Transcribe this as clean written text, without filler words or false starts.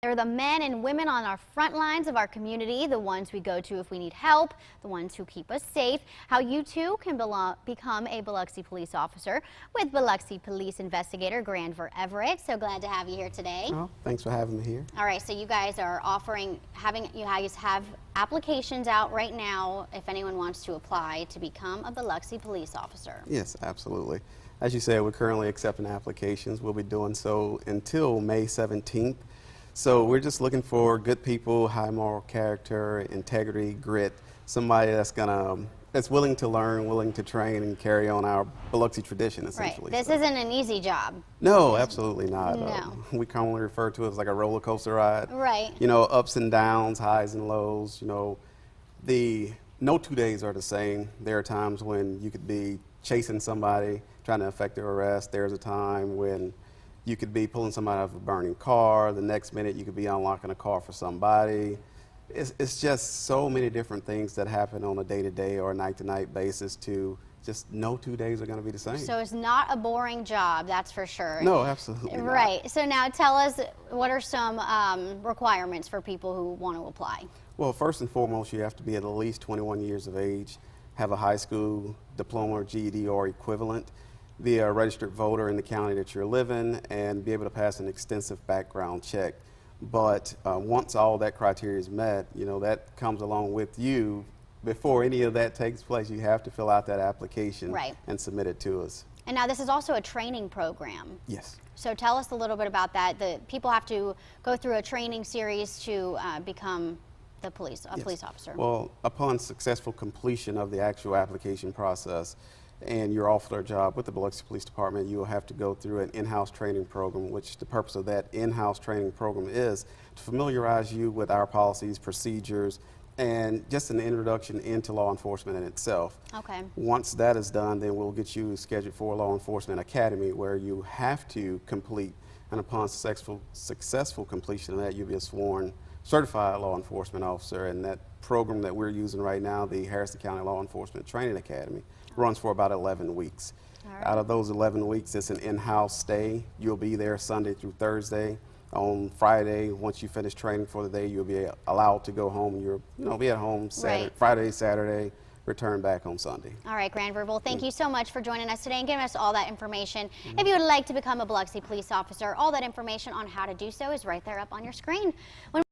They're the men and women on our front lines of our community, the ones we go to if we need help, the ones who keep us safe. How you too can become a Biloxi police officer with Biloxi Police Investigator Grandver Everett. So glad to have you here today. Oh, thanks for having me here. All right, so you guys are you guys have applications out right now if anyone wants to apply to become a Biloxi police officer. Yes, absolutely. As you said, we're currently accepting applications. We'll be doing so until May 17th. So we're just looking for good people, high moral character, integrity, grit, somebody that's willing to learn, willing to train, and carry on our Biloxi tradition, essentially. Right. This isn't an easy job. No, absolutely not. No. We commonly refer to it as like a roller coaster ride. Right. You know, ups and downs, highs and lows. You know, no 2 days are the same. There are times when you could be chasing somebody, trying to effect their arrest. There's a time when you could be pulling somebody out of a burning car. The next minute, you could be unlocking a car for somebody. It's just so many different things that happen on a day-to-day or a night-to-night basis to just no 2 days are going to be the same. So it's not a boring job, that's for sure. No, absolutely not. Right. So now tell us, what are some requirements for people who want to apply? Well, first and foremost, you have to be at least 21 years of age, have a high school diploma or GED or equivalent, be a registered voter in the county that you're living, and be able to pass an extensive background check. But once all that criteria is met, you know, that comes along with you. Before any of that takes place, you have to fill out that application and submit it to us. And now this is also a training program. Yes. So tell us a little bit about that. The people have to go through a training series to become a police officer. Well, upon successful completion of the actual application process, and you're offered a job with the Biloxi Police Department, you will have to go through an in-house training program, which the purpose of that in-house training program is to familiarize you with our policies, procedures, and just an introduction into law enforcement in itself. Okay. Once that is done, then we'll get you scheduled for a law enforcement academy where you have to complete, and upon successful completion of that, you'll be a sworn certified law enforcement officer. And that program that we're using right now, the Harrison County Law Enforcement Training Academy, runs for about 11 weeks. Out of those 11 weeks, it's an in-house stay. You'll be there Sunday through Thursday. On Friday, once you finish training for the day, you'll be allowed to go home. You'll be at home Friday, Saturday, return back on Sunday. All right, Grandver. Well, thank you so much for joining us today and giving us all that information. If you would like to become a Biloxi police officer, all that information on how to do so is right there up on your screen.